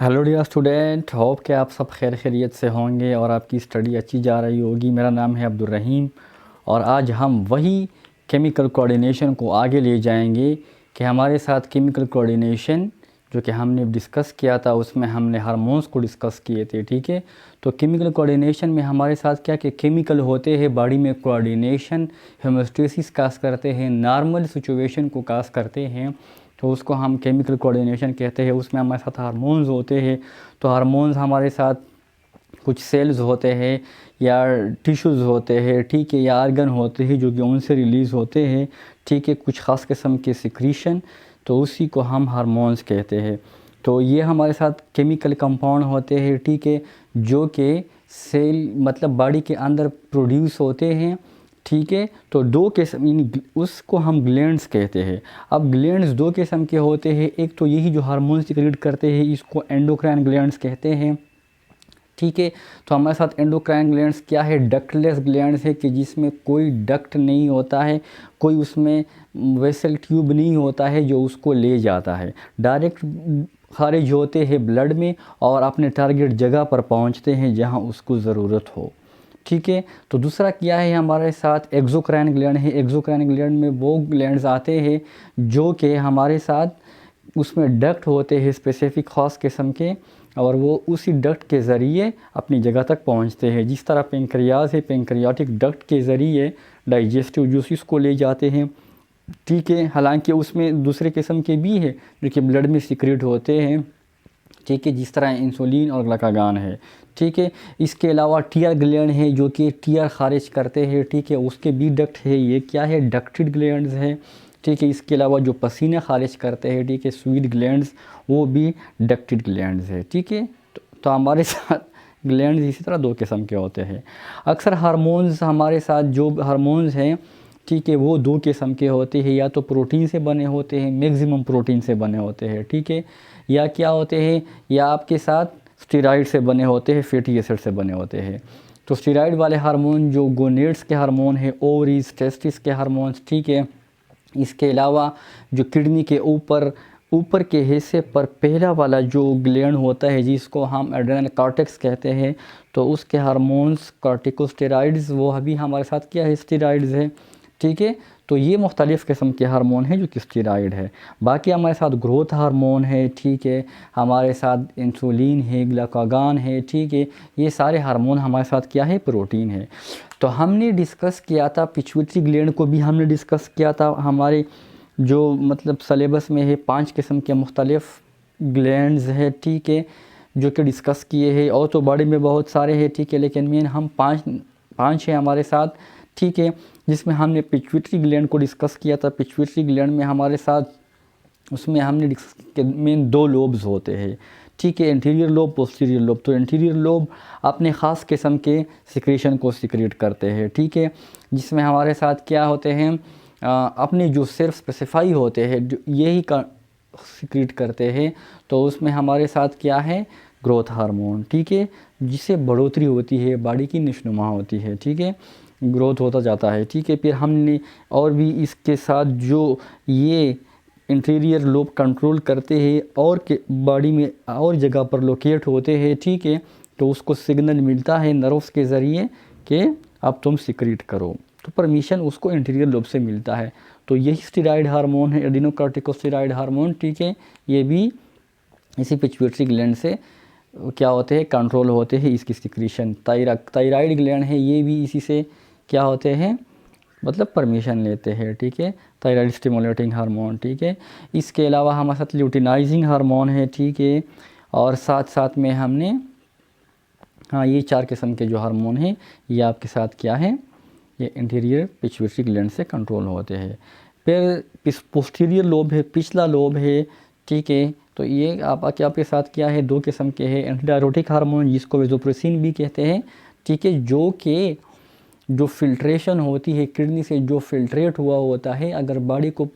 Hello dear student, hope कि आप सब खैरियत से होंगे और आपकी स्टडी अच्छी जा रही होगी। मेरा नाम है अब्दुल रहीम और आज हम वही केमिकल कोऑर्डिनेशन को आगे ले जाएंगे कि हमारे साथ केमिकल कोऑर्डिनेशन जो कि हमने डिस्कस किया था, उसमें हमने हार्मोन्स को डिस्कस किए थे। ठीक है, तो केमिकल कोऑर्डिनेशन में हमारे साथ क्या क्या केमिकल होते हैं, बॉडी में कोऑर्डिनेशन, होम्योस्टेसिस काज करते हैं, नॉर्मल सिचुएशन को काज करते हैं, तो उसको हम केमिकल कोऑर्डिनेशन कहते हैं। उसमें हमारे साथ हार्मोन्स होते हैं, तो हार्मोन्स हमारे साथ कुछ सेल्स होते हैं या टिश्यूज़ होते हैं, ठीक है, या आर्गन होते हैं जो कि उनसे रिलीज़ होते हैं, ठीक है, कुछ ख़ास किस्म के सिक्रीशन, तो उसी को हम हार्मोन्स कहते हैं। तो ये हमारे साथ केमिकल कंपाउंड होते हैं, ठीक है, जो कि सेल मतलब बॉडी के अंदर प्रोड्यूस होते हैं। ठीक है, तो दो किस्म उसको हम ग्लैंड्स कहते हैं। अब ग्लैंड्स दो किस्म के होते हैं, एक तो यही जो हार्मोन सिक्रीट करते हैं, इसको एंडोक्राइन ग्लैंड्स कहते हैं। ठीक है, तो हमारे साथ एंडोक्राइन ग्लैंड्स क्या है, डक्टलेस ग्लैंड्स है कि जिसमें कोई डक्ट नहीं होता है, कोई उसमें वेसल ट्यूब नहीं होता है जो उसको ले जाता है, डायरेक्ट खारिज होते हैं ब्लड में और अपने टारगेट जगह पर पहुंचते हैं जहां उसको ज़रूरत हो। ठीक है, तो दूसरा क्या है हमारे साथ, एक्सोक्राइन ग्लैंड है। एक्सोक्राइन ग्लैंड में वो ग्लैंड्स आते हैं जो कि हमारे साथ उसमें डक्ट होते हैं स्पेसिफिक ख़ास किस्म के, और वो उसी डक्ट के ज़रिए अपनी जगह तक पहुंचते हैं। जिस तरह पेंक्रियाज है, पेंक्रियाटिक डक्ट के ज़रिए डाइजेस्टिव जूसेस को ले जाते हैं। ठीक है, हालांकि उसमें दूसरे किस्म के भी है जो कि ब्लड में सिक्रेट होते हैं, ठीक है, जिस तरह इंसुलिन और ग्लूकागॉन है। ठीक है, इसके अलावा टीयर ग्लैंड है जो कि टीयर खारिज करते हैं, ठीक है, उसके भी डक्ट है। ये क्या है, डक्टेड ग्लैंड्स है। ठीक है, इसके अलावा जो पसीना खारिज करते हैं, ठीक है, स्वीट ग्लैंड्स, वो भी डक्टेड ग्लैंड्स है। ठीक है, तो हमारे साथ ग्लैंड्स इसी तरह दो किस्म के होते हैं। अक्सर हार्मोन्स हमारे साथ जो हार्मोन्स हैं, ठीक है, वो दो किस्म के होते हैं, या तो प्रोटीन से बने होते हैं, मैक्सिमम प्रोटीन से बने होते हैं, ठीक है, या क्या होते हैं, या आपके साथ स्टेरॉइड से बने होते हैं, फैटी एसिड से बने होते हैं। तो स्टेरॉइड वाले हार्मोन जो गोनेड्स के हार्मोन है, ओवरीज, टेस्टिस के हार्मोन्स, ठीक है, इसके अलावा जो किडनी के ऊपर के हिस्से पर पहला वाला जो ग्लैंड होता है जिसको हम एड्रेनल कॉर्टेक्स कहते हैं, तो उसके हार्मोन्स कॉर्टिकोस्टेरॉइड्स, वो अभी हमारे साथ क्या है, स्टेरॉइड्स है। ठीक है, तो ये मुख्तलिफ़ किस्म के हार्मोन है जो कि स्टेरॉइड है। बाकी हमारे साथ ग्रोथ हार्मोन है, ठीक है, हमारे साथ इंसुलिन है, ग्लूकागॉन है, ठीक है, ये सारे हार्मोन हमारे साथ क्या है, प्रोटीन है। तो हमने डिस्कस किया था पिट्यूटरी ग्लैंड को भी हमने डिस्कस किया था। हमारे जो मतलब सलेबस में है 5 किस्म के मुख्तलिफ़ ग्लैंड्स है, ठीक है, जो कि डिस्कस किए हैं, और तो बॉडी में बहुत सारे हैं, ठीक है, लेकिन मेन हम पाँच हैं हमारे साथ। ठीक है, जिसमें हमने पिट्यूटरी ग्लैंड को डिस्कस किया था। पिट्यूटरी ग्लैंड में हमारे साथ उसमें हमने डिस्कस किया मेन 2 लोब्स होते हैं, ठीक है, इंटीरियर लोब, पोस्टीरियर लोब। तो इंटीरियर लोब अपने ख़ास किस्म के सिक्रेशन को सिक्रेट करते हैं, ठीक है, जिसमें हमारे साथ क्या होते हैं, अपने जो सेल्फ स्पेसिफाई होते हैं जो यही का सिक्रेट करते हैं। तो उसमें हमारे साथ क्या है, ग्रोथ हार्मोन, ठीक है, जिससे बढ़ोतरी होती है, बॉडी की नशोनुमा होती है, ठीक है, ग्रोथ होता जाता है। ठीक है, फिर हमने और भी इसके साथ जो ये इंटीरियर लोब कंट्रोल करते हैं और के बॉडी में और जगह पर लोकेट होते हैं, ठीक है, तो उसको सिग्नल मिलता है नर्व्स के ज़रिए कि अब तुम सिक्रीट करो, तो परमिशन उसको इंटीरियर लोब से मिलता है। तो यही स्टेरॉइड हार्मोन है, एडिनोकार्टिकोस्टेरॉइड हार्मोन, ठीक है, ये भी इसी पिट्यूटरी ग्लैंड से क्या होते हैं, कंट्रोल होते हैं इसकी सिक्रीशन। थायराइड ग्लैंड है, ये भी इसी से क्या होते हैं, मतलब परमिशन लेते हैं, ठीक है, थायराइड स्टिमुलेटिंग हार्मोन, ठीक है। इसके अलावा हमारे साथ ल्यूटिनाइजिंग हार्मोन है, ठीक है, और साथ साथ में हमने हाँ ये 4 किस्म के जो हार्मोन हैं ये आपके साथ क्या है, ये इंटीरियर पिट्यूटरी ग्लैंड से कंट्रोल होते हैं। फिर पोस्टीरियर लोब है, पिछला लोब है, ठीक है, तो ये आपके साथ क्या है, 2 किस्म के हैं, एंटीडायरोटिक हार्मोन जिसको वेजोप्रेसिन भी कहते हैं, ठीक है, जो कि जो फिल्ट्रेशन होती है किडनी से, जो फिल्ट्रेट हुआ होता है, अगर बॉडी को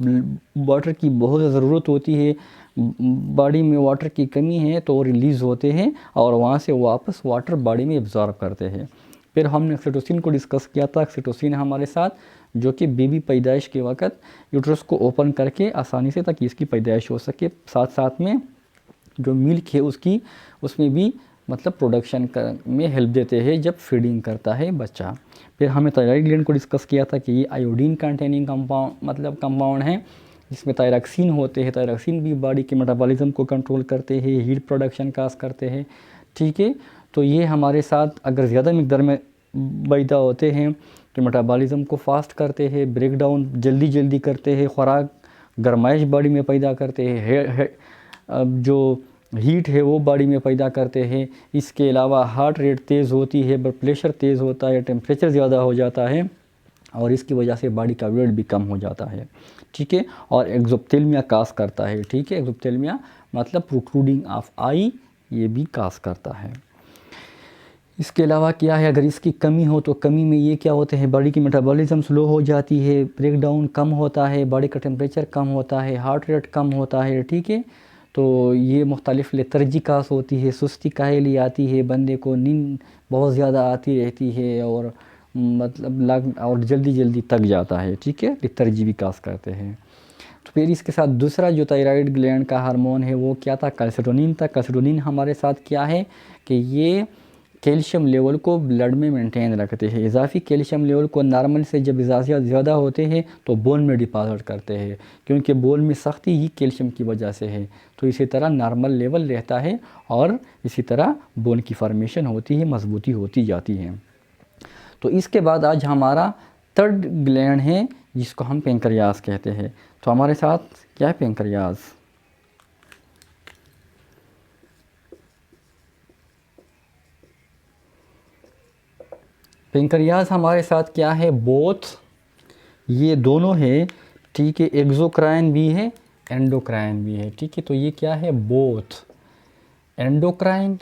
वाटर की बहुत ज़रूरत होती है, बॉडी में वाटर की कमी है, तो रिलीज़ होते हैं और वहाँ से वापस वाटर बॉडी में एब्जॉर्ब करते हैं। फिर हमने ऑक्सीटोसिन को डिस्कस किया था। ऑक्सीटोसिन हमारे साथ जो कि बेबी पैदाइश के वक्त यूट्रस को ओपन करके आसानी से ताकि इसकी पैदाइश हो सके, साथ साथ में जो मिल्क है उसकी, उसमें भी मतलब प्रोडक्शन में हेल्प देते हैं जब फीडिंग करता है बच्चा। फिर हमने थायराइड ग्लैंड को डिस्कस किया था कि ये आयोडीन कंटेनिंग कंपाउंड मतलब कंपाउंड है, जिसमें थायरॉक्सिन होते हैं। थायरॉक्सिन भी बॉडी के मेटाबॉलिज्म को कंट्रोल करते हैं, हीट प्रोडक्शन काज करते हैं, ठीक है। तो ये हमारे साथ अगर ज़्यादा मिकदार में पैदा होते हैं तो मेटाबॉलिज्म को फास्ट करते हैं, ब्रेक डाउन जल्दी जल्दी करते हैं, खुराक गर्माइश बॉडी में पैदा करते हैं, जो हीट है वो बॉडी में पैदा करते हैं। इसके अलावा हार्ट रेट तेज़ होती है, ब्लड प्रेशर तेज़ होता है, टेम्परेचर ज़्यादा हो जाता है और इसकी वजह से बॉडी का वेट भी कम हो जाता है, ठीक है। और एक्सोप्थेल्मिया काज करता है, ठीक है। एक्सोप्थेल्मिया मतलब प्रोट्रूडिंग ऑफ आई, ये भी काज करता है। इसके अलावा क्या है, अगर इसकी कमी हो तो कमी में ये क्या होते हैं, बॉडी की मेटाबॉलिज्म स्लो हो जाती है, ब्रेक डाउन कम होता है, बॉडी का टेम्परेचर कम होता है, हार्ट रेट कम होता है, ठीक है। तो ये मुख्तलिफ लेथर्जी कास होती है, सुस्ती काहली आती है, बंदे को नींद बहुत ज़्यादा आती रहती है और मतलब लग और जल्दी जल्दी थक जाता है, ठीक है। लेथर्जी भी कास करते हैं। तो फिर इसके साथ दूसरा जो थायराइड ग्लैंड का हार्मोन है वो क्या था, कैल्सिटोनिन था। कैल्सिटोनिन हमारे साथ क्या है कि ये कैल्शियम लेवल को ब्लड में मेंटेन रखते हैं। इजाफी कैल्शियम लेवल को नॉर्मल से जब ज़्यादा होते हैं तो बोन में डिपॉजिट करते हैं, क्योंकि बोन में सख्ती ही कैल्शियम की वजह से है। तो इसी तरह नॉर्मल लेवल रहता है और इसी तरह बोन की फॉर्मेशन होती है, मजबूती होती जाती है। तो इसके बाद आज हमारा थर्ड ग्लैंड है जिसको हम पेंक्रियास कहते हैं। तो हमारे साथ क्या है पेंक्रियास। पेंक्रियास हमारे साथ क्या है, बोथ ये दोनों है, ठीक है। एक्सोक्राइन भी है, एंडोक्राइन भी है, ठीक है। तो ये क्या है, बोथ एंडोक्राइन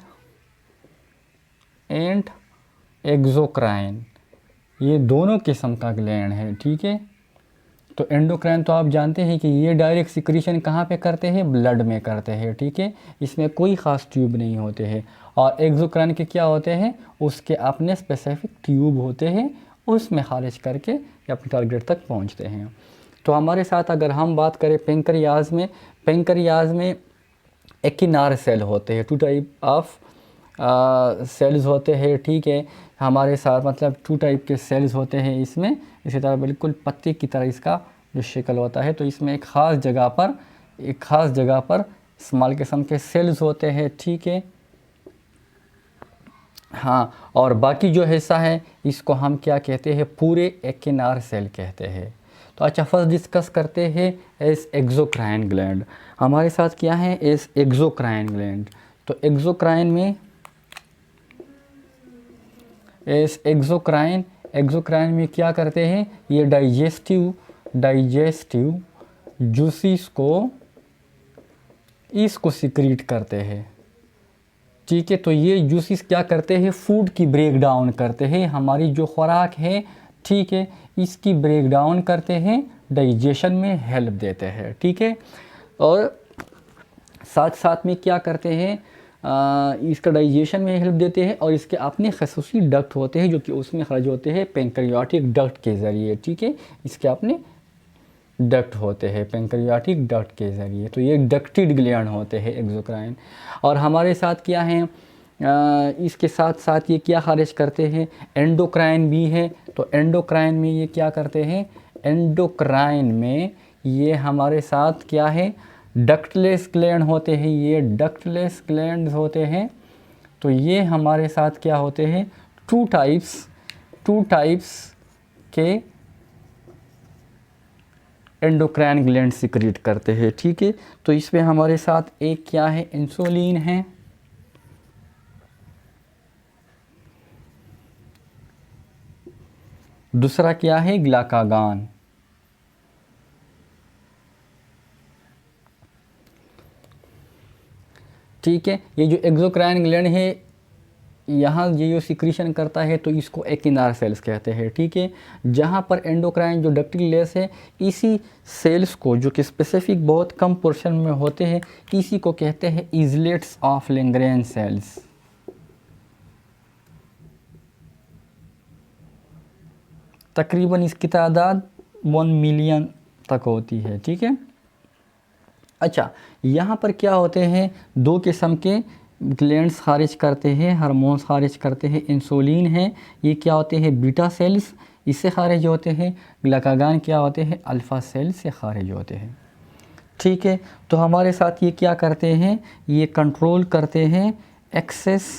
एंड एक्सोक्राइन, ये दोनों किस्म का ग्लैंड है, ठीक है। तो एंडोक्राइन तो आप जानते हैं कि ये डायरेक्ट सिक्रीशन कहाँ पे करते हैं, ब्लड में करते हैं, ठीक है। इसमें कोई ख़ास ट्यूब नहीं होते हैं। और एक्सोक्राइन के क्या होते हैं, उसके अपने स्पेसिफिक ट्यूब होते हैं, उसमें खारिज करके अपने टारगेट तक पहुँचते हैं। तो हमारे साथ अगर हम बात करें पेंक्रियाज में, पेंक्रियाज में एकिनार सेल होते हैं, 2 टाइप ऑफ सेल्स होते हैं, ठीक है। हमारे साथ मतलब 2 टाइप के सेल्स होते हैं इसमें। इसी तरह बिल्कुल पत्ते की तरह इसका जो शक्ल होता है। तो इसमें एक ख़ास जगह पर स्मॉल किस्म के सेल्स होते हैं, ठीक है। हाँ, और बाकी जो हिस्सा है इसको हम क्या कहते हैं, पूरे एकिनार सेल कहते हैं। तो अच्छा, फर्स्ट डिस्कस करते हैं एस एक्सोक्राइन ग्लैंड। हमारे साथ क्या है, एस एक्सोक्राइन ग्लैंड। तो एक्सोक्राइन में एस एक्सोक्राइन में क्या करते हैं, ये डाइजेस्टिव जूसिस को इसको सिक्रीट करते हैं, ठीक है। तो ये जूसिस क्या करते हैं, फूड की ब्रेक डाउन करते हैं, हमारी जो खुराक है, ठीक है, इसकी ब्रेक डाउन करते हैं, डाइजेशन में हेल्प देते हैं, ठीक है। और साथ साथ में क्या करते हैं, इसका डाइजेशन में हेल्प देते हैं और इसके अपने खसूसी डक्ट होते हैं जो कि उसमें खर्च होते हैं पेंक्रियाटिक डक्ट के ज़रिए, ठीक है। इसके अपने डक्ट होते हैं पेंक्रियाटिक डक्ट के ज़रिए। तो ये डक्टेड ग्लैंड होते हैं एक्सोक्राइन। और हमारे साथ क्या है, इसके साथ साथ ये क्या खारिज करते हैं, एंडोक्राइन भी है। तो एंडोक्राइन में ये क्या करते हैं, एंडोक्राइन में ये हमारे साथ क्या है, डक्टलेस ग्लैंड होते हैं, ये डक्टलेस ग्लैंड होते हैं। तो ये हमारे साथ क्या होते हैं, 2 टाइप्स के एंडोक्राइन ग्लैंड सिक्रीट करते हैं, ठीक है। तो इसमें हमारे साथ एक क्या है, इंसुलिन है, दूसरा क्या है, ग्लाकागान। ठीक है, ये जो एक्सोक्राइन ग्लैंड है यहाँ ये जो सिक्रीशन करता है तो इसको एकिनार सेल्स कहते हैं, ठीक है। जहाँ पर एंडोक्राइन जो डक्टिलेस है, इसी सेल्स को जो कि स्पेसिफिक बहुत कम पोर्शन में होते हैं, इसी को कहते हैं इजलेट्स ऑफ लैंग्रेन सेल्स। तकरीबन इसकी तादाद 1 मिलियन तक होती है, ठीक है। अच्छा, यहाँ पर क्या होते हैं, दो किस्म के ग्लैंड्स खारिज करते हैं, हार्मोन्स खारिज करते हैं। इंसुलिन है, ये क्या होते हैं, बीटा सेल्स, इससे खारिज होते हैं। ग्लूकागॉन क्या होते हैं, अल्फ़ा सेल्स से खारिज होते हैं। ठीक है, तो हमारे साथ ये क्या करते हैं, ये कंट्रोल करते हैं एक्सेस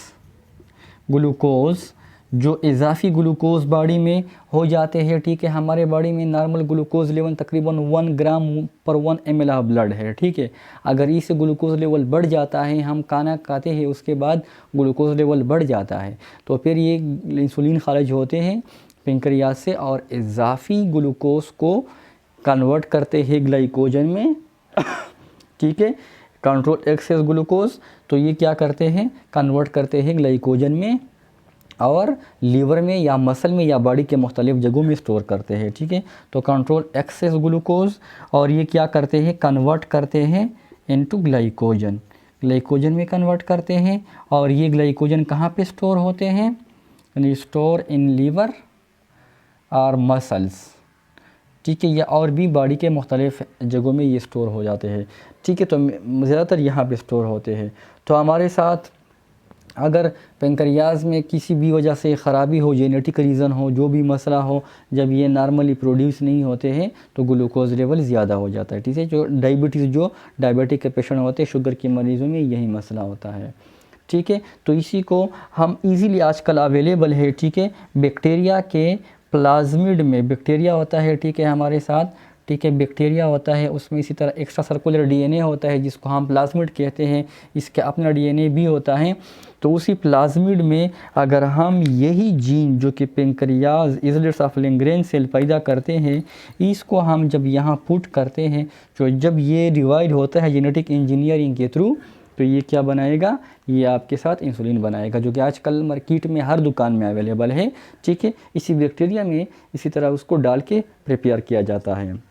ग्लूकोज़, जो इजाफ़ी ग्लूकोज़ बॉडी में हो जाते हैं। ठीक है, हमारे बॉडी में नॉर्मल ग्लूकोज़ लेवल तकरीबन 1 ग्राम पर 1 ml ऑफ ब्लड है। ठीक है, अगर इससे ग्लूकोज़ लेवल बढ़ जाता है, हम खाना खाते हैं उसके बाद ग्लूकोज़ लेवल बढ़ जाता है, तो फिर ये इंसुलिन खारिज होते हैं पेंक्रियाज से और इजाफ़ी ग्लूकोज़ को कन्वर्ट करते हैं ग्लाइकोजन में। ठीक है, कंट्रोल एक्सेस ग्लूकोज, तो ये क्या करते हैं, कन्वर्ट करते हैं ग्लाइकोजन में और लीवर में या मसल में या बॉडी के मुख्तलिफ जगहों में स्टोर करते हैं। ठीक है, तो कंट्रोल एक्सेस ग्लूकोज, और ये क्या करते हैं, कन्वर्ट करते हैं इनटू ग्लाइकोजन, ग्लाइकोजन में कन्वर्ट करते हैं। और ये ग्लाइकोजन कहाँ पे स्टोर होते हैं, स्टोर इन लीवर और मसल्स। ठीक है, या और भी बॉडी के मुख्तलिफ जगहों में ये स्टोर हो जाते हैं। ठीक है, तो ज़्यादातर यहाँ पे स्टोर होते हैं। तो हमारे साथ अगर पेंक्रियाज में किसी भी वजह से ख़राबी हो, जेनेटिक रीज़न हो, जो भी मसला हो, जब ये नॉर्मली प्रोड्यूस नहीं होते हैं तो ग्लूकोज़ लेवल ज़्यादा हो जाता है। ठीक है, जो डायबिटिक के पेशेंट होते हैं, शुगर के मरीज़ों में यही मसला होता है। ठीक है, तो इसी को हम इजीली आजकल अवेलेबल है। ठीक है, बैक्टीरिया के प्लाज्मिड में बैक्टीरिया होता है। ठीक है, हमारे साथ, ठीक है, बैक्टीरिया होता है, उसमें इसी तरह एक्स्ट्रा सर्कुलर डीएनए होता है जिसको हम प्लाज्मिड कहते हैं, इसका अपना डीएनए भी होता है। तो उसी प्लाज्मिड में अगर हम यही जीन जो कि पेंक्रियाज इजलेट्स ऑफ लैंग्रेंज सेल पैदा करते हैं, इसको हम जब यहाँ पुट करते हैं, तो जब ये डिवाइड होता है जेनेटिक इंजीनियरिंग के थ्रू, तो ये क्या बनाएगा, ये आपके साथ इंसुलिन बनाएगा, जो कि आजकल मार्केट में हर दुकान में अवेलेबल है। ठीक है, इसी बैक्टीरिया में इसी तरह उसको डाल के प्रिपेयर किया जाता है।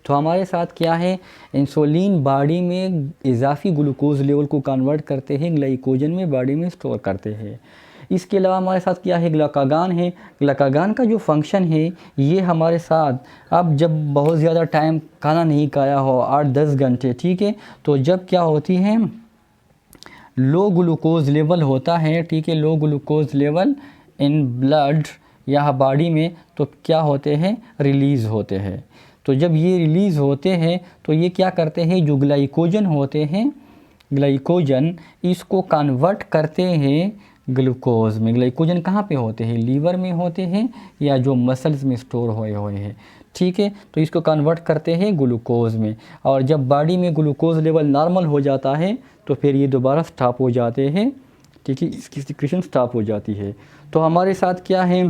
तो हमारे साथ क्या है, इंसुलिन बॉडी में इजाफी ग्लूकोज लेवल को कन्वर्ट करते हैं, ग्लाइकोजन में बॉडी में स्टोर करते हैं। इसके अलावा हमारे साथ क्या है, ग्लूकागॉन है। ग्लूकागॉन का जो फंक्शन है, ये हमारे साथ अब जब बहुत ज़्यादा टाइम खाना नहीं खाया हो, 8-10 घंटे, ठीक है, तो जब क्या होती है, लो ग्लूकोज लेवल होता है। ठीक है, लो ग्लूकोज लेवल इन ब्लड या बॉडी में, तो क्या होते हैं, रिलीज़ होते हैं। तो जब ये रिलीज़ होते हैं तो ये क्या करते हैं, जो ग्लाइकोजन होते हैं, ग्लाइकोजन इसको कन्वर्ट करते हैं ग्लूकोज में। ग्लाइकोजन कहाँ पे होते हैं, लीवर में होते हैं या जो मसल्स में स्टोर हुए हैं। ठीक है, तो इसको कन्वर्ट करते हैं ग्लूकोज में, और जब बॉडी में ग्लूकोज लेवल नॉर्मल हो जाता है तो फिर ये दोबारा स्टॉप हो जाते हैं। ठीक है, इसकी सिक्रेशन स्टॉप हो जाती है। तो हमारे साथ क्या है,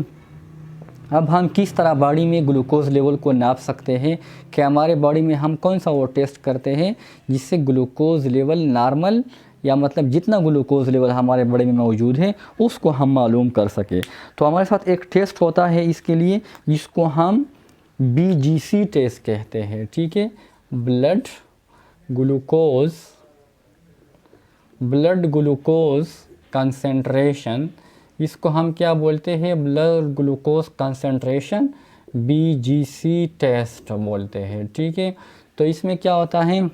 अब हम किस तरह बॉडी में ग्लूकोज लेवल को नाप सकते हैं, कि हमारे बॉडी में हम कौन सा वो टेस्ट करते हैं जिससे ग्लूकोज लेवल नॉर्मल, या मतलब जितना ग्लूकोज लेवल हमारे बॉडी में मौजूद है उसको हम मालूम कर सके। तो हमारे साथ एक टेस्ट होता है इसके लिए, जिसको हम BGC टेस्ट कहते हैं। ठीक है, ब्लड ग्लूकोज कंसेंट्रेशन, इसको हम क्या बोलते हैं, blood glucose concentration, BGC test बोलते हैं। ठीक है, तो इसमें क्या होता है,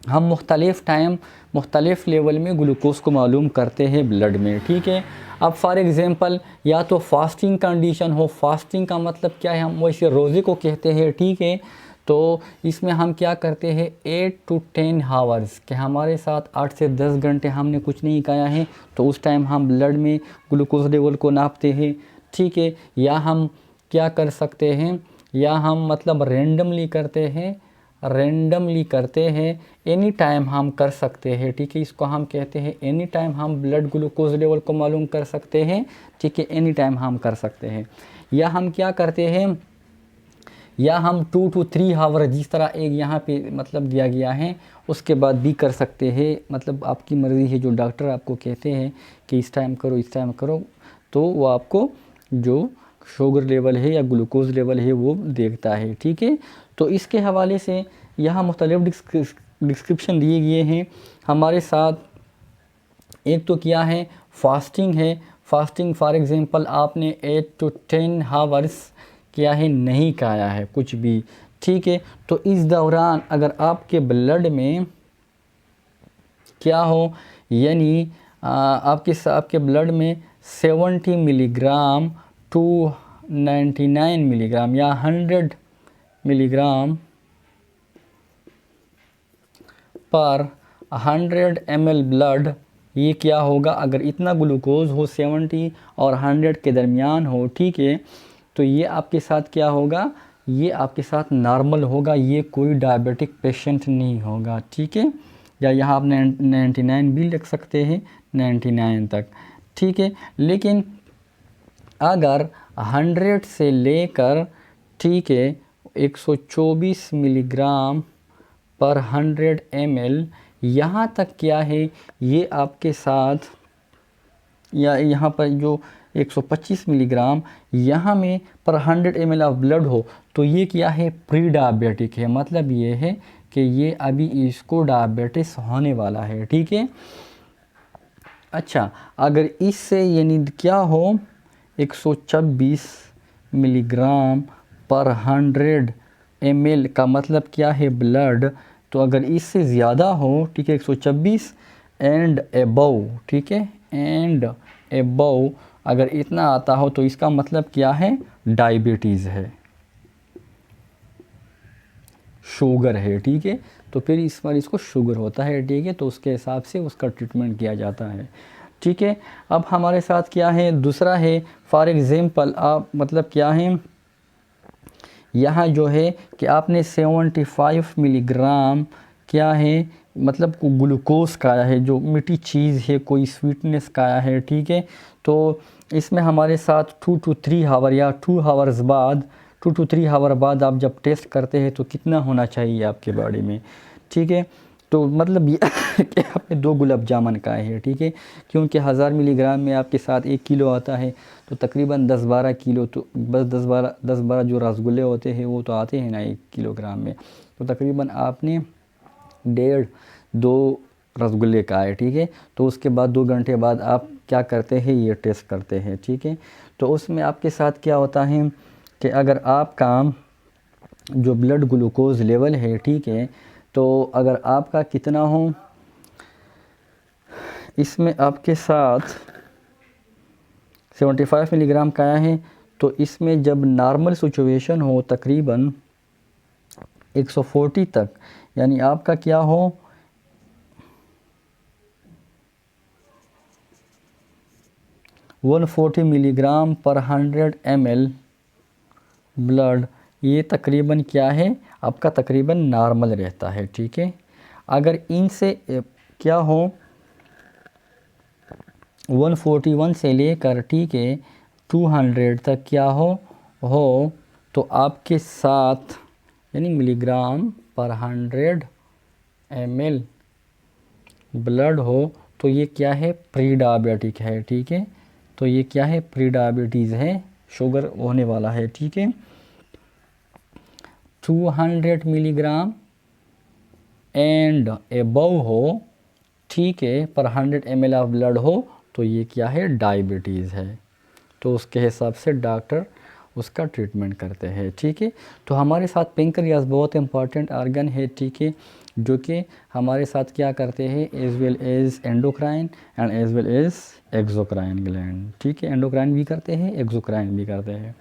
हम मुख्तलिफ़ टाइम मुख्तलिफ़ लेवल में ग्लूकोज को मालूम करते हैं ब्लड में। ठीक है, अब फॉर एग्ज़ाम्पल या तो फास्टिंग कंडीशन हो, फास्टिंग का मतलब क्या है, हम वैसे रोज़े को कहते हैं। ठीक है, तो इसमें हम क्या करते हैं, 8 to 10 आवर्स के हमारे साथ 8 से 10 घंटे हमने कुछ नहीं खाया है, तो उस टाइम हम ब्लड में ग्लूकोज लेवल को नापते हैं। ठीक है, या हम क्या कर सकते हैं, या हम मतलब रेंडमली करते हैं, एनी टाइम हम कर सकते हैं। ठीक है, इसको हम कहते हैं एनी टाइम हम ब्लड ग्लूकोज लेवल को मालूम कर सकते हैं। ठीक है, एनी टाइम हम कर सकते हैं। या हम क्या करते हैं, या हम 2 to 3 आवर, जिस तरह एक यहाँ पे मतलब दिया गया है, उसके बाद भी कर सकते हैं। मतलब आपकी मर्ज़ी है, जो डॉक्टर आपको कहते हैं कि इस टाइम करो, तो वो आपको जो शुगर लेवल है या ग्लूकोज लेवल है वो देखता है। ठीक है, तो इसके हवाले से यहाँ मुख्तलिफ डिस्क्रिप्शन दिए गए हैं हमारे साथ। एक तो क्या है, फास्टिंग है। फास्टिंग फॉर एग्ज़ाम्पल आपने 8 to 10 आवर्स क्या है, नहीं खाया है कुछ भी। ठीक है। तो इस दौरान अगर आपके ब्लड में क्या हो, यानी आपके ब्लड में 70 मिलीग्राम टू 99 मिलीग्राम या 100 मिलीग्राम पर 100 ml ब्लड, ये क्या होगा, अगर इतना ग्लूकोज हो 70 और 100 के दरमियान हो, ठीक है, तो ये आपके साथ क्या होगा, ये आपके साथ नॉर्मल होगा, ये कोई डायबिटिक पेशेंट नहीं होगा, ठीक है। या यहाँ आप 99 भी लिख सकते हैं, 99 तक, ठीक है। लेकिन अगर 100 से लेकर, ठीक है, 124 मिलीग्राम पर 100 ml, यहाँ तक क्या है, ये आपके साथ, या यहाँ पर जो 125 मिलीग्राम यहाँ में पर 100 ml ऑफ ब्लड हो, तो ये क्या है, प्री डायबिटिक है। मतलब ये है कि ये अभी इसको डायबिटीज़ होने वाला है, ठीक है। अच्छा, अगर इससे यानी क्या हो 126 मिलीग्राम पर 100 ml का मतलब क्या है, ब्लड, तो अगर इससे ज़्यादा हो, ठीक है, 126 एंड एबव, ठीक है, एंड एबव अगर इतना आता हो, तो इसका मतलब क्या है, डायबिटीज़ है, शुगर है, ठीक है। तो फिर इस पर इसको शुगर होता है, ठीक है, तो उसके हिसाब से उसका ट्रीटमेंट किया जाता है, ठीक है। अब हमारे साथ क्या है, दूसरा है, फॉर एग्ज़ाम्पल आप मतलब क्या है, यहाँ जो है कि आपने 75 मिलीग्राम क्या है, मतलब ग्लूकोज खाया है, जो मीठी चीज़ है, कोई स्वीटनेस खाया है, ठीक है। तो इसमें हमारे साथ 2 to 3 आवर या 2 आवर्स बाद, 2 to 3 आवर बाद आप जब टेस्ट करते हैं तो कितना होना चाहिए आपके बॉडी में, ठीक है। तो मतलब ये कि आपने 2 गुलाब जामुन खाए हैं, ठीक है, क्योंकि 1000 मिलीग्राम में आपके साथ 1 किलो आता है, तो तकरीबन 10-12 किलो, तो बस 10-12 जो रसगुल्ले होते हैं वो तो आते हैं ना 1 किलोग्राम में, तो तकरीबन आपने 1.5-2 रसगुल्ले खाए, ठीक है। तो उसके बाद 2 घंटे बाद आप क्या करते हैं, ये टेस्ट करते हैं, ठीक है। तो उसमें आपके साथ क्या होता है कि अगर आपका जो ब्लड ग्लूकोज लेवल है, ठीक है, तो अगर आपका कितना हो, इसमें आपके साथ 75 मिलीग्राम का है, तो इसमें जब नॉर्मल सिचुएशन हो तकरीबन 140 तक, यानी आपका क्या हो 140 मिलीग्राम पर 100 ml ब्लड, ये तकरीबन क्या है, आपका तकरीबन नॉर्मल रहता है, ठीक है। अगर इनसे क्या हो 141 से लेकर, ठीक है, 200 तक क्या हो तो आपके साथ यानी मिलीग्राम पर 100 ml ब्लड हो, तो ये क्या है, प्री डायबिटिक है, ठीक है। तो ये क्या है, प्री डायबिटीज़ है, शुगर होने वाला है, ठीक है। 200 मिलीग्राम एंड एबव हो, ठीक है, पर 100 ml ऑफ ब्लड हो, तो ये क्या है, डायबिटीज़ है। तो उसके हिसाब से डॉक्टर उसका ट्रीटमेंट करते हैं, ठीक है। तो हमारे साथ पेंक्रियास बहुत इंपॉर्टेंट आर्गन है, ठीक है, जो कि हमारे साथ क्या करते हैं, as well as endocrine and as well as exocrine gland, ठीक है। एंडोक्राइन भी करते हैं, एक्सोक्राइन भी करते हैं।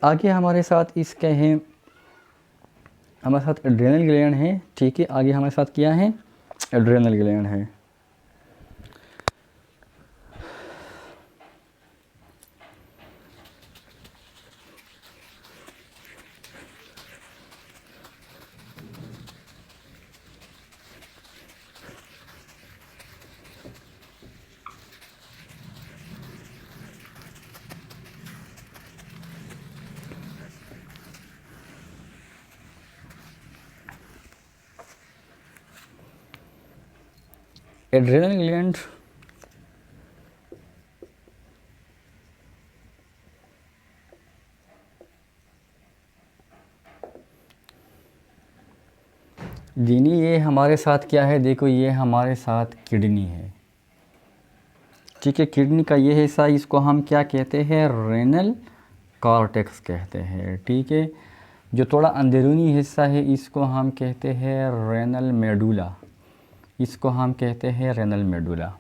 आगे हमारे साथ इसके हैं, हमारे साथ एड्रेनल ग्लैंड है, ठीक है। आगे हमारे साथ क्या है, एड्रेनल ग्लैंड है। एड्रेनल ग्लैंड जिनी ये हमारे साथ क्या है, देखो ये हमारे साथ किडनी है, ठीक है। किडनी का ये हिस्सा, इसको हम क्या कहते हैं, रेनल कॉर्टेक्स कहते हैं, ठीक है। जो थोड़ा अंदरूनी हिस्सा है इसको हम कहते हैं रेनल मेडुला, इसको हम कहते हैं रेनल मेडुला।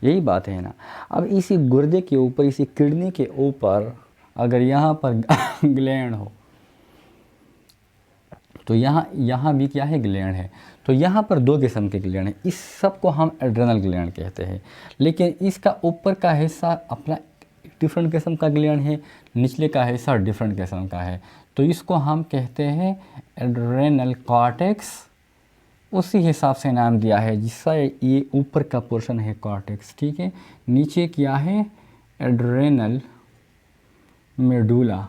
यही बात है ना। अब इसी गुर्दे के ऊपर, इसी किडनी के ऊपर अगर यहाँ पर ग्लैंड हो तो यहाँ भी क्या है, ग्लैंड है। तो यहाँ पर दो किस्म के ग्लैंड हैं, इस सब को हम एड्रेनल ग्लैंड कहते हैं। लेकिन इसका ऊपर का हिस्सा अपना डिफरेंट किस्म का ग्लैंड है, निचले का हिस्सा डिफरेंट किस्म का है। तो इसको हम कहते हैं एड्रेनल कॉर्टेक्स, उसी हिसाब से नाम दिया है जिसका ये ऊपर का पोर्शन है कॉर्टेक्स, ठीक है। नीचे क्या है, एड्रेनल मेडुला,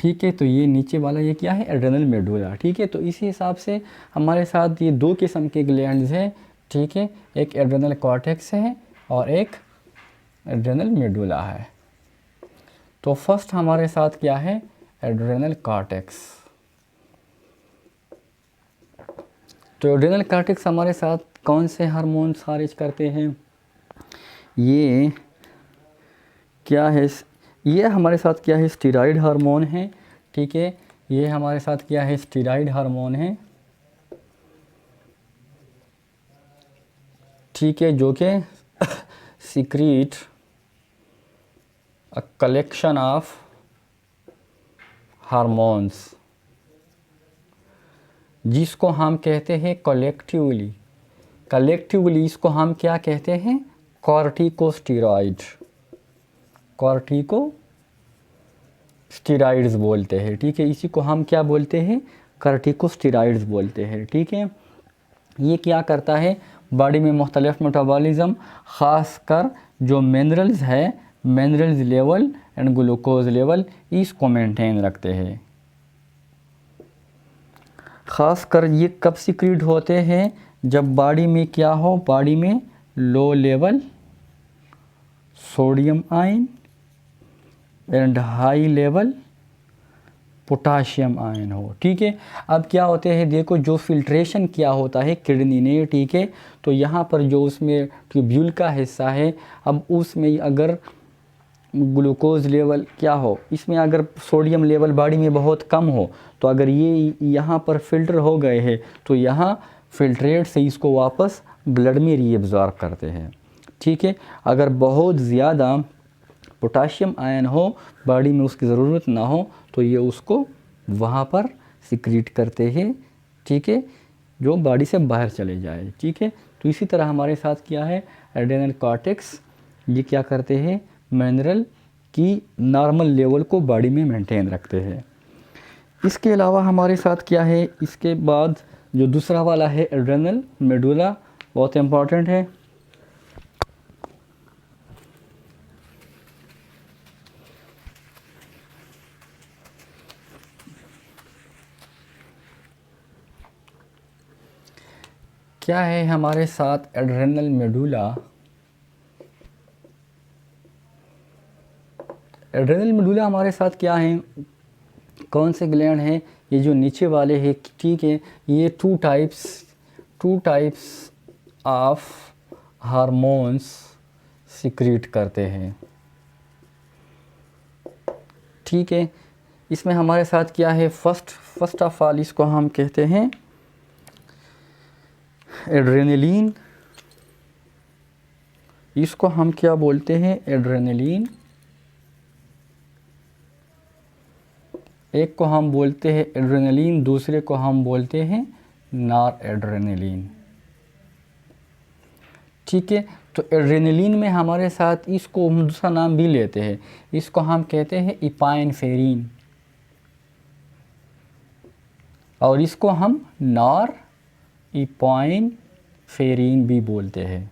ठीक है। तो ये नीचे वाला ये क्या है, एड्रेनल मेडुला, ठीक है। तो इसी हिसाब से हमारे साथ ये दो किस्म के ग्लैंड्स हैं, ठीक है। एक एड्रेनल कॉर्टेक्स है और एक एड्रेनल मेडुला है। तो फर्स्ट हमारे साथ क्या है, एड्रेनल कॉर्टेक्स। तो एड्रेनल कॉर्टेक्स हमारे साथ कौन से हार्मोन्स खारिज करते हैं, ये क्या है, ये हमारे साथ क्या है, स्टीरॉयड हार्मोन है, ठीक है। ये हमारे साथ क्या है, स्टीरॉयड हार्मोन है, ठीक है, जो कि secret a collection of hormones, जिसको हम कहते हैं कलेक्टिवली इसको हम क्या कहते हैं, कॉर्टिकोस्टेरॉइड, कॉर्टिकोस्टेरॉइड्स बोलते हैं, ठीक है। इसी को हम क्या बोलते हैं, कॉर्टिकोस्टेरॉइड्स बोलते हैं, ठीक है। ये क्या करता है, बॉडी में मुख्तलिफ मेटाबॉलिज्म, ख़ासकर जो मिनरल्स है, minerals level and glucose level, इसको मेंटेन रखते हैं। ख़ासकर ये कब सिक्रीट होते हैं, जब बॉडी में क्या हो, बॉडी में low level sodium ion and high level potassium ion हो, ठीक है। अब क्या होते हैं, देखो जो फिल्ट्रेशन किया होता है किडनी ने, ठीक है। तो यहाँ पर जो उसमें ट्यूब्यूल का हिस्सा है, अब उसमें अगर ग्लूकोज लेवल क्या हो, इसमें अगर सोडियम लेवल बॉडी में बहुत कम हो, तो अगर ये यहाँ पर फिल्टर हो गए हैं तो यहाँ फिल्ट्रेट से इसको वापस ब्लड में रीअब्ज़ॉर्ब करते हैं, ठीक है। अगर बहुत ज़्यादा पोटाशियम आयन हो, बॉडी में उसकी ज़रूरत ना हो, तो ये उसको वहाँ पर सिक्रीट करते हैं, ठीक है, जो बॉडी से बाहर चले जाए, ठीक है। तो इसी तरह हमारे साथ क्या है, एड्रेनल कॉर्टेक्स, ये क्या करते हैं, मिनरल की नॉर्मल लेवल को बॉडी में मेंटेन रखते हैं। इसके अलावा हमारे साथ क्या है, इसके बाद जो दूसरा वाला है एड्रेनल मेडुला, बहुत इम्पॉर्टेंट है। क्या है हमारे साथ एड्रेनल मेडुला, एड्रेनल मेडुला हमारे साथ क्या है, कौन से ग्लैंड हैं, ये जो नीचे वाले हैं, ठीक है। ये two types of hormones secrete करते हैं, ठीक है। इसमें हमारे साथ क्या है, फर्स्ट ऑफ ऑल इसको हम कहते हैं एड्रेनलिन, इसको हम क्या बोलते हैं, एड्रेनलिन। एक को हम बोलते हैं एड्रेनलिन, दूसरे को हम बोलते हैं नॉर एड्रेनलिन, ठीक है। तो एड्रेनलिन में हमारे साथ इसको हम दूसरा नाम भी लेते हैं, इसको हम कहते हैं इपाइनफ्रेरिन, और इसको हम नॉर इपाइनफ्रेरिन भी बोलते हैं।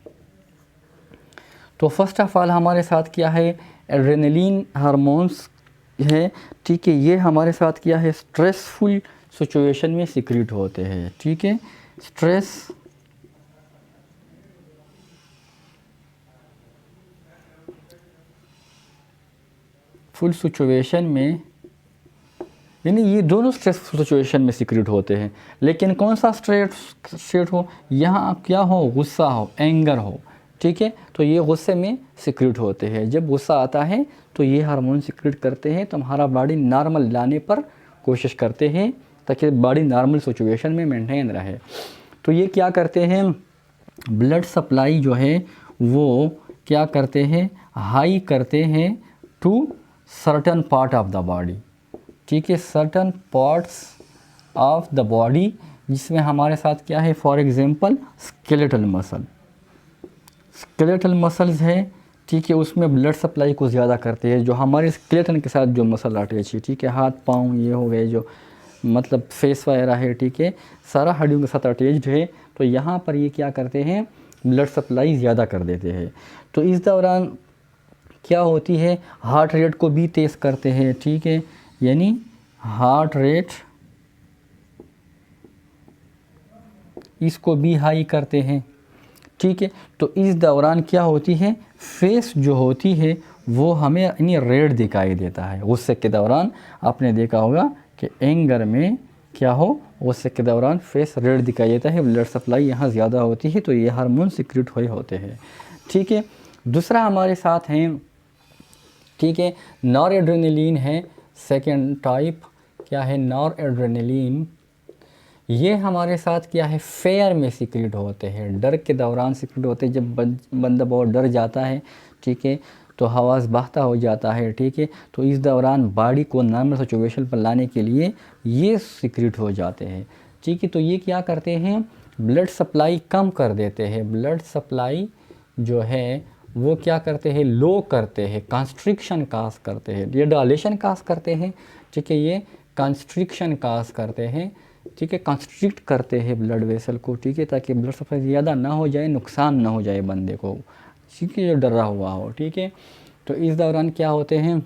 तो फर्स्ट ऑफ ऑल हमारे साथ क्या है, एड्रेनलिन हार्मोन्स है, ठीक है। ये हमारे साथ क्या है, स्ट्रेसफुल सिचुएशन में सिक्रीट होते हैं, ठीक है। स्ट्रेसफुल सिचुएशन में, यानी ये दोनों स्ट्रेसफुल सिचुएशन में सिक्रीट होते हैं। लेकिन कौन सा स्टेट हो, यहाँ क्या हो, गुस्सा हो, एंगर हो, ठीक है। तो ये गुस्से में सिक्रेट होते हैं। जब गुस्सा आता है तो ये हार्मोन सिक्रेट करते हैं, तो हमारा बॉडी नॉर्मल लाने पर कोशिश करते हैं ताकि बॉडी नॉर्मल सिचुएशन में मेंटेन रहे। तो ये क्या करते हैं, ब्लड सप्लाई जो है वो क्या करते हैं, हाई करते हैं to certain part of the body. ठीक है, certain parts of the body, जिसमें हमारे साथ क्या है, for example skeletal muscle, skeletal muscles है, ठीक है, उसमें ब्लड सप्लाई को ज़्यादा करते हैं। जो हमारे स्केलेटन के साथ जो मसल अटैच है, ठीक है, हाथ पाँव ये हो गए, जो मतलब फेस वगैरह है, ठीक है, सारा हड्डियों के साथ अटैच्ड है। तो यहाँ पर ये क्या करते हैं, ब्लड सप्लाई ज़्यादा कर देते हैं। तो इस दौरान क्या होती है, हार्ट रेट को भी तेज़ करते हैं। ठीक है, यानी हार्ट रेट इसको भी हाई करते हैं। ठीक है, तो इस दौरान क्या होती है, फेस जो होती है वो हमें यानी रेड दिखाई देता है। गुस्से के दौरान आपने देखा होगा कि एंगर में क्या हो, गुस्से के दौरान फेस रेड दिखाई देता है, ब्लड सप्लाई यहाँ ज़्यादा होती है, तो ये हार्मोन सिक्रेट हुए होते हैं। ठीक है, दूसरा हमारे साथ हैं, ठीक है, नॉरएड्रेनालिन है, सेकेंड टाइप क्या है, नॉरएड्रेनालिन। ये हमारे साथ क्या है, फेयर में सिक्रेट होते हैं, डर के दौरान सिक्रेट होते हैं। जब बंदा बहुत डर जाता है, ठीक है, तो हवास बहता हो जाता है। ठीक है, तो इस दौरान बॉडी को नॉर्मल सिचुएशन पर लाने के लिए ये सिक्रेट हो जाते हैं। ठीक है, तो ये क्या करते हैं, ब्लड सप्लाई कम कर देते हैं। ब्लड सप्लाई जो है वो क्या करते हैं, लो करते हैं, कंस्ट्रिक्शन काज करते हैं। ये डायलेशन काज करते हैं, ठीक है, ये कंस्ट्रिक्शन काज करते हैं। ठीक है, कंस्ट्रिक्ट करते हैं ब्लड वेसल को, ठीक है, ताकि ब्लड सप्लाई ज़्यादा ना हो जाए, नुकसान ना हो जाए बंदे को, ठीक है, जो डरा हुआ हो। ठीक है, तो इस दौरान क्या होते हैं,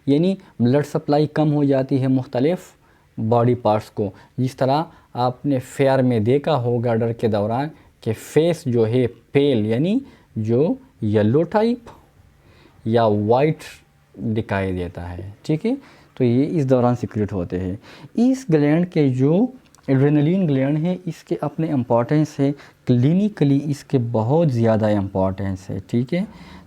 यानी ब्लड सप्लाई कम हो जाती है मुख्तलिफ बॉडी पार्ट्स को। जिस तरह आपने फेयर में देखा होगा डर के दौरान कि फेस जो है पेल, यानी जो येलो टाइप या वाइट दिखाई देता है। ठीक है, तो ये इस दौरान सिक्रेट होते हैं। इस ग्लैंड के जो एड्रेनलिन ग्लैंड है, इसके अपने इम्पॉर्टेंस है, क्लिनिकली इसके बहुत ज़्यादा इम्पॉर्टेंस है। ठीक है,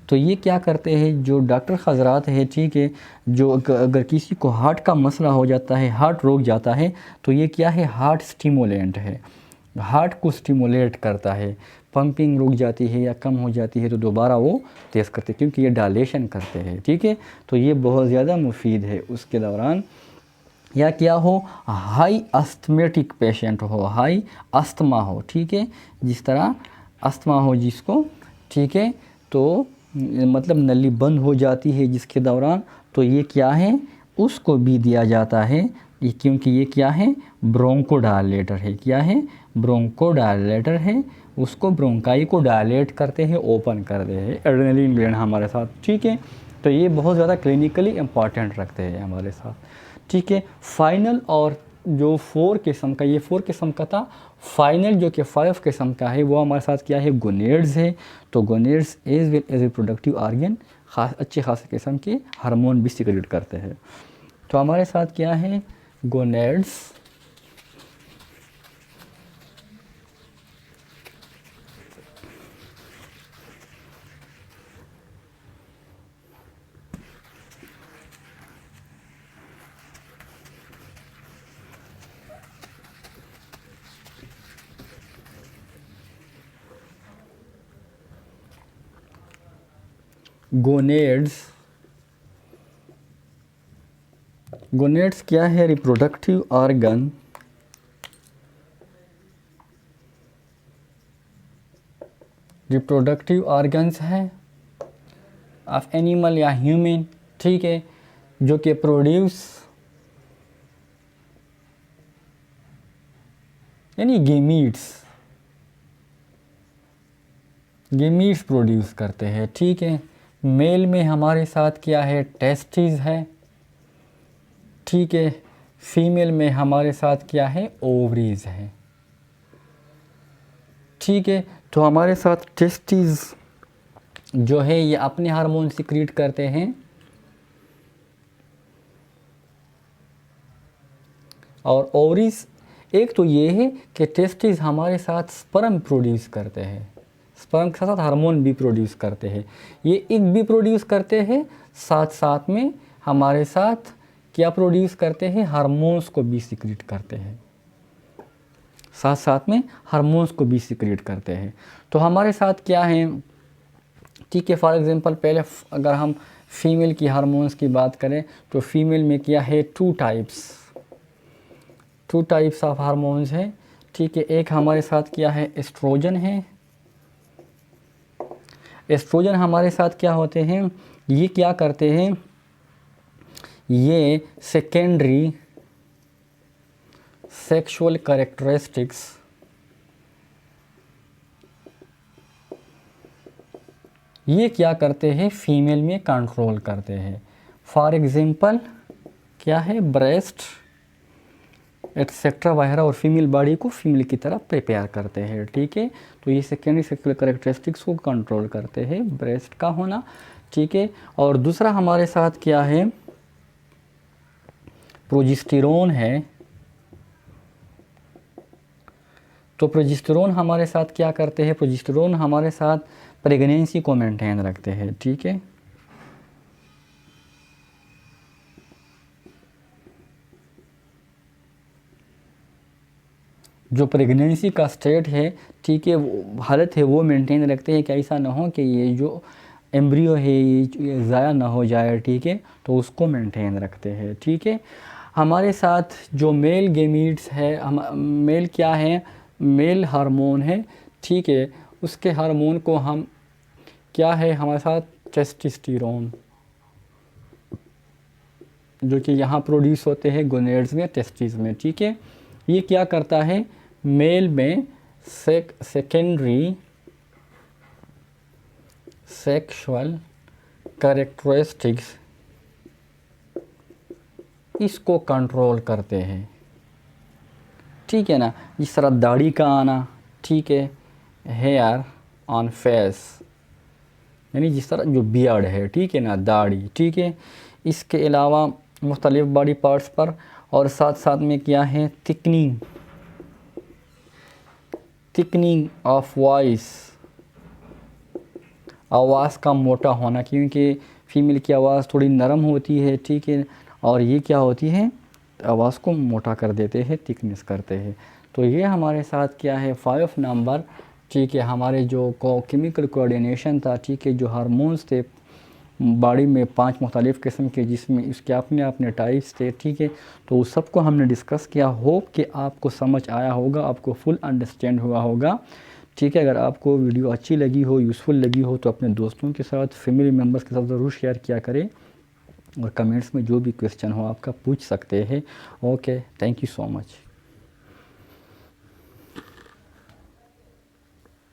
तो ये क्या करते हैं, जो डॉक्टर हजरात है, ठीक है, जो अगर किसी को हार्ट का मसला हो जाता है, हार्ट रुक जाता है, तो ये क्या है, हार्ट स्टिमुलेंट है, हार्ट को स्टिमुलेट करता है। पंपिंग रुक जाती है या कम हो जाती है तो दोबारा वो तेज़ करते हैं, क्योंकि ये डायलेशन करते हैं। ठीक है, तो ये बहुत ज़्यादा मुफीद है उसके दौरान। या क्या हो, हाई अस्थमेटिक पेशेंट हो, हाई अस्थमा हो, ठीक है, जिस तरह अस्थमा हो जिसको, ठीक है, तो मतलब नली बंद हो जाती है जिसके दौरान, तो ये क्या है, उसको भी दिया जाता है, क्योंकि ये क्या है, ब्रोंकोडायलेटर है। क्या है, ब्रोंकोडायलेटर है, उसको ब्रोंकाई को डायलेट करते हैं, ओपन करते हैं एड्रेनलिन ग्लैंड हमारे साथ। ठीक है, तो ये बहुत ज़्यादा क्लिनिकली इम्पॉर्टेंट रखते हैं हमारे साथ। ठीक है, फाइनल और जो 4 किस्म का, ये 4 किस्म का था, फाइनल जो कि 5 किस्म का है, वो हमारे साथ क्या है, गोनेड्स है। तो gonads as well as reproductive organ खास अच्छे खासे किस्म के हार्मोन भी सिक्रेट करते हैं। तो हमारे साथ क्या है, गोनेड्स, गोनेड्स, गोनेड्स क्या है, रिप्रोडक्टिव ऑर्गन, रिप्रोडक्टिव ऑर्गन्स हैं ऑफ एनिमल या ह्यूमन। ठीक है, जो कि प्रोड्यूस यानी गेमीट्स प्रोड्यूस करते हैं। ठीक है, मेल में हमारे साथ क्या है, टेस्टिस है। ठीक है, फीमेल में हमारे साथ क्या है, ओवरीज है। ठीक है, तो हमारे साथ टेस्टिस जो है ये अपने हार्मोन सिक्रीट करते हैं, और ओवरीज, एक तो ये है कि टेस्टिस हमारे साथ स्पर्म प्रोड्यूस करते हैं, स्पर्म के साथ साथ हार्मोन भी प्रोड्यूस करते हैं। ये एग भी प्रोड्यूस करते हैं, साथ साथ में हमारे साथ क्या प्रोड्यूस करते हैं, हार्मोन्स को भी सिक्रीट करते हैं, साथ साथ में हार्मोन्स को भी सिक्रीट करते हैं। तो हमारे साथ क्या है, ठीक है, फॉर एग्जांपल पहले अगर हम फीमेल की हार्मोन्स की बात करें तो फीमेल में क्या है, टू टाइप्स ऑफ हार्मोन्स हैं, ठीक है। एक हमारे साथ क्या है, एस्ट्रोजन है। एस्ट्रोजन हमारे साथ क्या होते हैं, ये क्या करते हैं, ये सेकेंडरी सेक्सुअल कैरेक्टरिस्टिक्स ये क्या करते हैं, फीमेल में कंट्रोल करते हैं। फॉर एग्जांपल क्या है, ब्रेस्ट एक्सेट्रा वगैरह, और फीमेल बॉडी को फीमेल की तरह प्रिपेयर करते हैं, ठीक है। तो ये सेकेंडरी सेक्सुअल कैरेक्टरिस्टिक्स को कंट्रोल करते हैं, ब्रेस्ट का होना, ठीक है। और दूसरा हमारे साथ क्या है, प्रोजेस्टेरोन है। तो प्रोजेस्टेरोन हमारे साथ क्या करते हैं, प्रोजेस्टेरोन हमारे साथ प्रेगनेंसी को मेंटेन रखते हैं, ठीक है। जो प्रेगनेंसी का स्टेट है, ठीक है, हालत है, वो मेंटेन रखते हैं कि ऐसा ना हो कि ये जो एम्ब्रियो है ये ज़ाया ना हो जाए, ठीक है। तो उसको मेंटेन रखते हैं, ठीक है। हमारे साथ जो मेल गेमीट्स है, हम मेल क्या है, मेल हार्मोन है, ठीक है। उसके हार्मोन को हम क्या है, हमारे साथ टेस्टोस्टेरोन, जो कि यहाँ प्रोड्यूस होते हैं गोनेड्स में, टेस्टिस में, ठीक है। ये क्या करता है, मेल में सेकेंडरी सेक्सुअल कैरेक्टरिस्टिक्स इसको कंट्रोल करते हैं, ठीक है ना। जिस तरह दाढ़ी का आना, ठीक है, हेयर ऑन फेस, यानी जिस तरह जो बियर्ड है, ठीक है ना, दाढ़ी, ठीक है। इसके अलावा मुख्तलिफ बॉडी पार्ट्स पर, और साथ साथ में क्या है, थिकनिंग ऑफ वॉइस, आवाज़ का मोटा होना, क्योंकि फीमेल की आवाज़ थोड़ी नरम होती है, ठीक है। और ये क्या होती है, आवाज़ को मोटा कर देते हैं, थिकनेस करते हैं। तो ये हमारे साथ क्या है, 5 नंबर, ठीक है, हमारे जो केमिकल कोऑर्डिनेशन था, ठीक है, जो हार्मोन्स थे बॉडी में 5 मुख्तलिफ़ किस्म के, जिसमें इसके अपने अपने टाइप्स थे, ठीक है। तो उस सब को हमने डिस्कस किया। होप कि आपको समझ आया होगा, आपको फुल अंडरस्टैंड हुआ होगा, ठीक है। अगर आपको वीडियो अच्छी लगी हो, यूज़फुल लगी हो, तो अपने दोस्तों के साथ, फैमिली मेम्बर्स के साथ ज़रूर शेयर किया करें, और कमेंट्स में जो भी क्वेश्चन हो आपका पूछ सकते हैं। Okay, thank you so much.